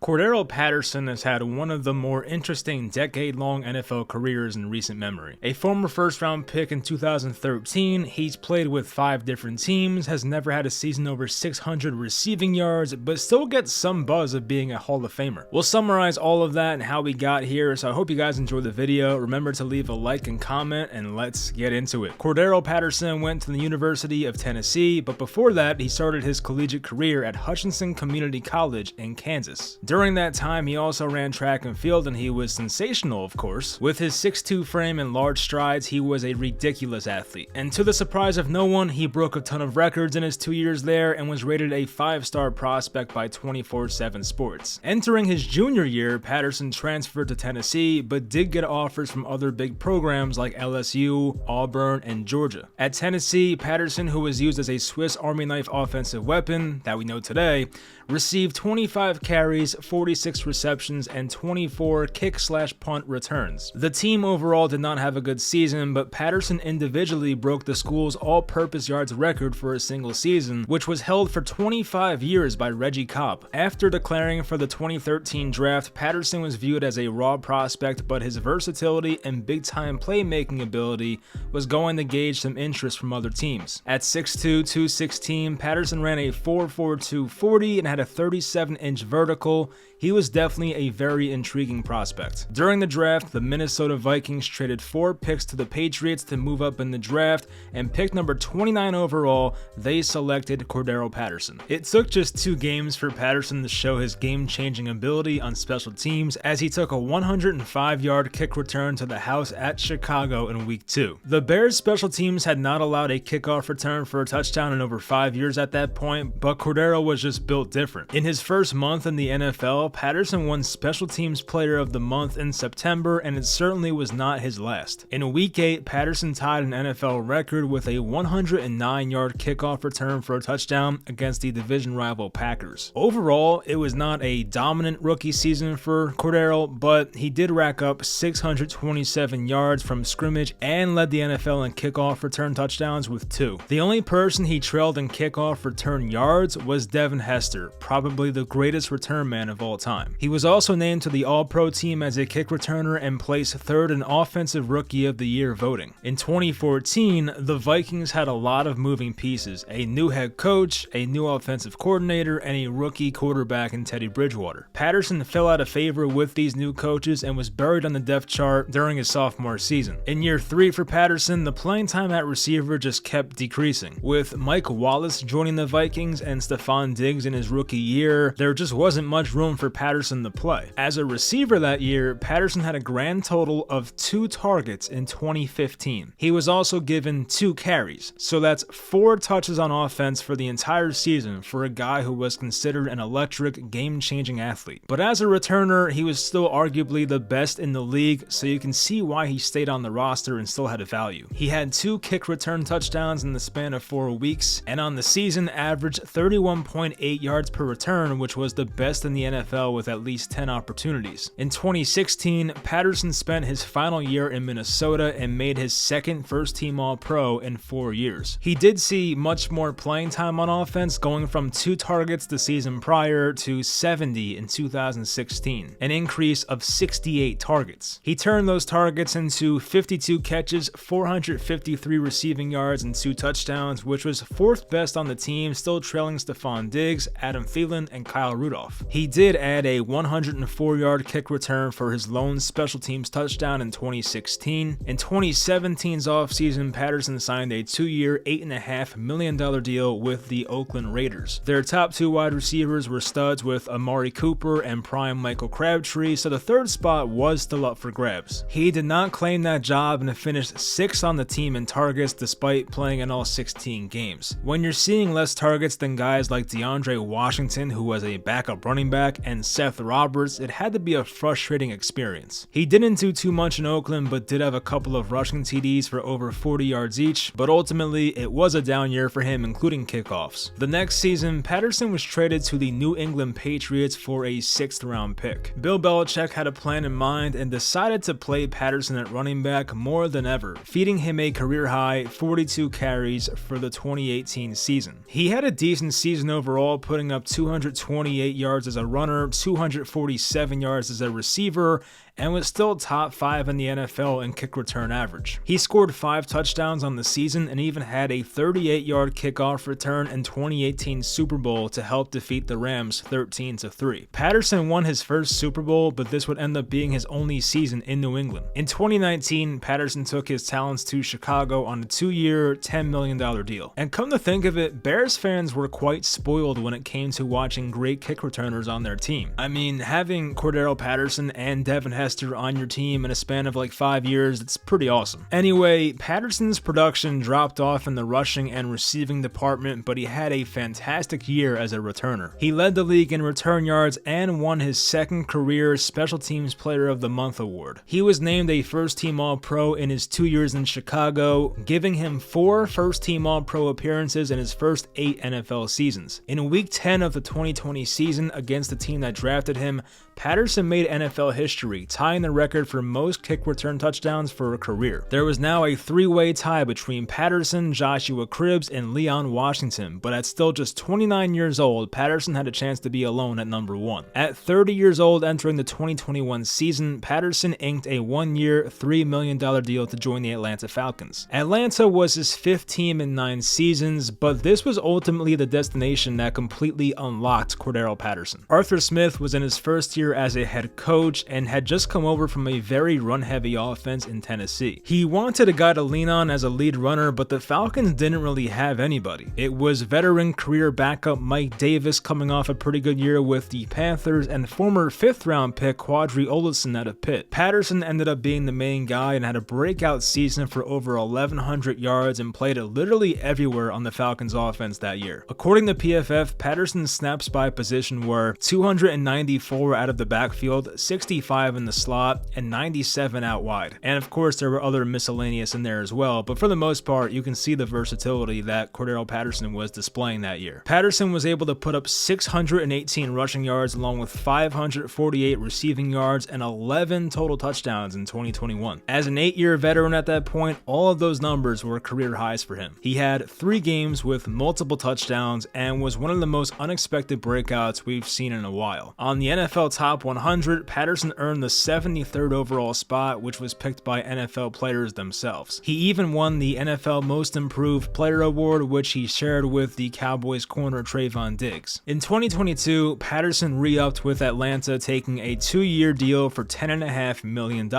Cordarrelle Patterson has had one of the more interesting decade-long NFL careers in recent memory. A former first-round pick in 2013, he's played with 5 different teams, has never had a season over 600 receiving yards, but still gets some buzz of being a Hall of Famer. We'll summarize all of that and how we got here, so I hope you guys enjoyed the video. Remember to leave a like and comment, and let's get into it. Cordarrelle Patterson went to the University of Tennessee, but before that, he started his collegiate career at Hutchinson Community College in Kansas. During that time, he also ran track and field, and he was sensational, of course. With his 6'2" frame and large strides, he was a ridiculous athlete. And to the surprise of no one, he broke a ton of records in his 2 years there and was rated a 5-star prospect by 24/7 Sports. Entering his junior year, Patterson transferred to Tennessee, but did get offers from other big programs like LSU, Auburn, and Georgia. At Tennessee, Patterson, who was used as a Swiss Army knife offensive weapon that we know today, received 25 carries, 46 receptions, and 24 kick/punt returns. The team overall did not have a good season, but Patterson individually broke the school's all-purpose yards record for a single season, which was held for 25 years by Reggie Cobb. After declaring for the 2013 draft, Patterson was viewed as a raw prospect, but his versatility and big-time playmaking ability was going to gauge some interest from other teams. At 6'2", 216, Patterson ran a 4.42 40 and had a 37-inch vertical. He was definitely a very intriguing prospect. During the draft, the Minnesota Vikings traded 4 picks to the Patriots to move up in the draft, and pick number 29 overall, they selected Cordarrelle Patterson. It took just 2 games for Patterson to show his game-changing ability on special teams, as he took a 105-yard kick return to the house at Chicago in week 2. The Bears' special teams had not allowed a kickoff return for a touchdown in over 5 years at that point, but Cordarrelle was just built different. In his first month in the NFL, Patterson won Special Teams Player of the Month in September, and it certainly was not his last. In week 8, Patterson tied an NFL record with a 109-yard kickoff return for a touchdown against the division rival Packers. Overall, it was not a dominant rookie season for Cordarrelle, but he did rack up 627 yards from scrimmage and led the NFL in kickoff return touchdowns with 2. The only person he trailed in kickoff return yards was Devin Hester, probably the greatest return man of all time. He was also named to the All-Pro team as a kick returner and placed 3rd in Offensive Rookie of the Year voting. In 2014, the Vikings had a lot of moving pieces: a new head coach, a new offensive coordinator, and a rookie quarterback in Teddy Bridgewater. Patterson fell out of favor with these new coaches and was buried on the depth chart during his sophomore season. In year 3 for Patterson, the playing time at receiver just kept decreasing. With Mike Wallace joining the Vikings and Stephon Diggs in his rookie year, there just wasn't much room for Patterson to play. As a receiver that year, Patterson had a grand total of 2 targets in 2015. He was also given 2 carries, so that's 4 touches on offense for the entire season for a guy who was considered an electric, game-changing athlete. But as a returner, he was still arguably the best in the league, so you can see why he stayed on the roster and still had a value. He had 2 kick return touchdowns in the span of 4 weeks, and on the season averaged 31.8 yards per return, which was the best in the NFL with at least 10 opportunities. In 2016, Patterson spent his final year in Minnesota and made his 2nd first-team All-Pro in 4 years. He did see much more playing time on offense, going from 2 targets the season prior to 70 in 2016, an increase of 68 targets. He turned those targets into 52 catches, 453 receiving yards, and 2 touchdowns, which was 4th best on the team, still trailing Stephon Diggs, Adam Thielen, and Kyle Rudolph. He did add a 104-yard kick return for his lone special teams touchdown in 2016. In 2017's offseason, Patterson signed a 2-year, $8.5 million deal with the Oakland Raiders. Their top 2 wide receivers were studs with Amari Cooper and prime Michael Crabtree, so the 3rd spot was still up for grabs. He did not claim that job and finished 6th on the team in targets despite playing in all 16 games. When you're seeing less targets than guys like DeAndre Washington, who was a backup running back, and Seth Roberts, it had to be a frustrating experience. He didn't do too much in Oakland, but did have a couple of rushing TDs for over 40 yards each, but ultimately it was a down year for him, including kickoffs. The next season, Patterson was traded to the New England Patriots for a 6th-round pick. Bill Belichick had a plan in mind and decided to play Patterson at running back more than ever, feeding him a career-high 42 carries for the 2018 season. He had a decent season overall, putting up up 228 yards as a runner, 247 yards as a receiver, and was still top 5 in the NFL in kick return average. He scored 5 touchdowns on the season and even had a 38-yard kickoff return in 2018 Super Bowl to help defeat the Rams 13-3. Patterson won his first Super Bowl, but this would end up being his only season in New England. In 2019, Patterson took his talents to Chicago on a 2-year, $10 million deal. And come to think of it, Bears fans were quite spoiled when it came to watching great kick returners on their team. I mean, having Cordarrelle Patterson and Devin Hester on your team in a span of like 5 years, it's pretty awesome. Anyway, Patterson's production dropped off in the rushing and receiving department, but he had a fantastic year as a returner. He led the league in return yards and won his second career Special Teams Player of the Month award. He was named a first-team All-Pro in his 2 years in Chicago, giving him 4 first-team All-Pro appearances in his first 8 NFL seasons. In Week 10 of the 2020 season against the team that drafted him, Patterson made NFL history, tying the record for most kick return touchdowns for a career. There was now a 3-way tie between Patterson, Joshua Cribbs, and Leon Washington, but at still just 29 years old, Patterson had a chance to be alone at number 1. At 30 years old entering the 2021 season, Patterson inked a 1-year, $3 million deal to join the Atlanta Falcons. Atlanta was his 5th team in 9 seasons, but this was ultimately the destination that completely unlocked Cordarrelle Patterson. Arthur Smith was in his first year as a head coach and had just come over from a very run-heavy offense in Tennessee. He wanted a guy to lean on as a lead runner, but the Falcons didn't really have anybody. It was veteran career backup Mike Davis coming off a pretty good year with the Panthers and former 5th-round pick Quadri Olison out of Pitt. Patterson ended up being the main guy and had a breakout season for over 1,100 yards and played literally everywhere on the Falcons offense that year. According to PFF, Patterson's snaps by position were 294 out of the backfield, 65 in the slot, and 97 out wide. And of course, there were other miscellaneous in there as well, but for the most part, you can see the versatility that Cordarrelle Patterson was displaying that year. Patterson was able to put up 618 rushing yards along with 548 receiving yards and 11 total touchdowns in 2021. As an 8-year veteran at that point, all of those numbers were career highs for him. He had 3 games with multiple touchdowns and was one of the most unexpected breakouts we've seen in a while. On the NFL Top 100, Patterson earned the 73rd overall spot, which was picked by NFL players themselves. He even won the NFL Most Improved Player Award, which he shared with the Cowboys corner Trayvon Diggs. In 2022, Patterson re-upped with Atlanta, taking a 2-year deal for $10.5 million.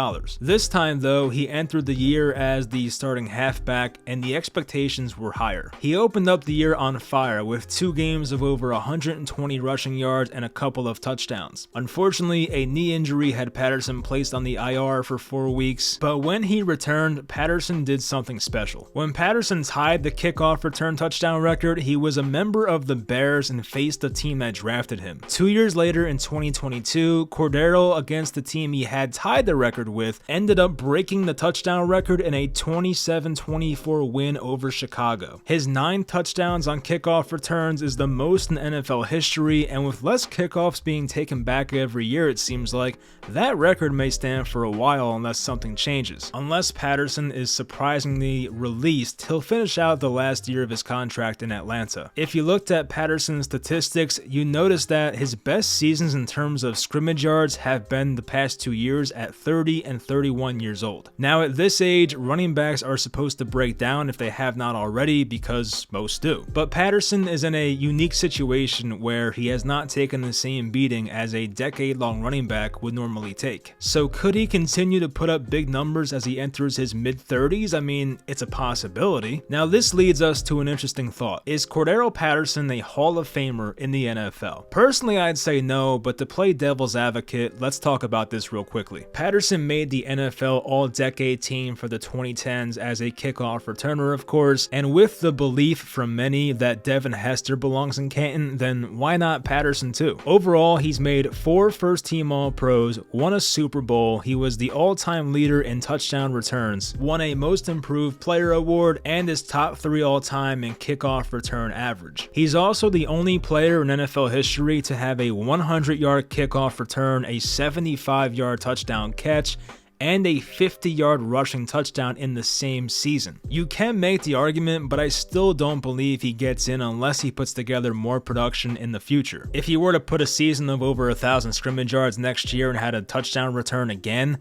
This time, though, he entered the year as the starting halfback, and the expectations were higher. He opened up the year on fire with 2 games of over 120 rushing yards and a couple of touchdowns. Unfortunately, a knee injury had Patterson placed on the IR for 4 weeks, but when he returned, Patterson did something special. When Patterson tied the kickoff return touchdown record, he was a member of the Bears and faced the team that drafted him. 2 years later in 2022, Cordarrelle, against the team he had tied the record with, ended up breaking the touchdown record in a 27-24 win over Chicago. His 9 touchdowns on kickoff returns is the most in NFL history, and with less kickoffs being taken back every year, it seems like, that record may stand for a while unless something changes. Unless Patterson is surprisingly released, he'll finish out the last year of his contract in Atlanta. If you looked at Patterson's statistics, you notice that his best seasons in terms of scrimmage yards have been the past 2 years at 30 and 31 years old. Now at this age, running backs are supposed to break down if they have not already, because most do. But Patterson is in a unique situation where he has not taken the same beating as a decade-long running back would normally take. So could he continue to put up big numbers as he enters his mid-30s? I mean, it's a possibility. Now this leads us to an interesting thought. Is Cordarrelle Patterson a Hall of Famer in the NFL? Personally, I'd say no, but to play devil's advocate, let's talk about this real quickly. Patterson made the NFL All-Decade team for the 2010s as a kickoff returner, of course, and with the belief from many that Devin Hester belongs in Canton, then why not Patterson too? Overall, he's made 4 first-team All-Pros, won a Super Bowl, he was the all-time leader in touchdown returns, won a Most Improved Player Award, and is top 3 all-time in kickoff return average. He's also the only player in NFL history to have a 100-yard kickoff return, a 75-yard touchdown catch, and a 50-yard rushing touchdown in the same season. You can make the argument, but I still don't believe he gets in unless he puts together more production in the future. If he were to put a season of over 1,000 scrimmage yards next year and had a touchdown return again,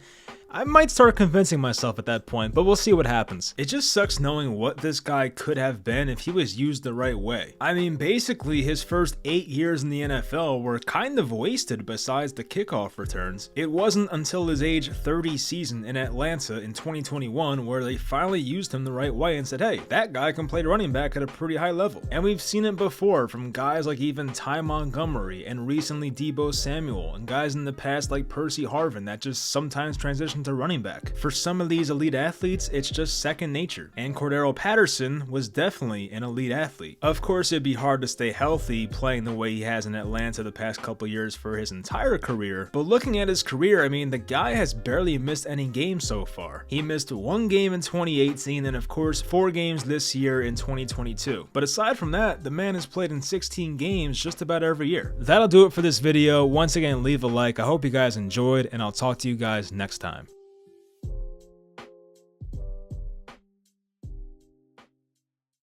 I might start convincing myself at that point, but we'll see what happens. It just sucks knowing what this guy could have been if he was used the right way. I mean, basically his first 8 years in the NFL were kind of wasted besides the kickoff returns. It wasn't until his age 30 season in Atlanta in 2021 where they finally used him the right way and said, hey, that guy can play running back at a pretty high level. And we've seen it before from guys like even Ty Montgomery and recently Deebo Samuel and guys in the past like Percy Harvin that just sometimes transition to running back. For some of these elite athletes, it's just second nature, and Cordarrelle Patterson was definitely an elite athlete. Of course, it'd be hard to stay healthy playing the way he has in Atlanta the past couple years for his entire career, but looking at his career, I mean, the guy has barely missed any games so far. He missed 1 game in 2018 and of course 4 games this year in 2022. But aside from that, the man has played in 16 games just about every year. That'll do it for this video. Once again, leave a like. I hope you guys enjoyed, and I'll talk to you guys next time.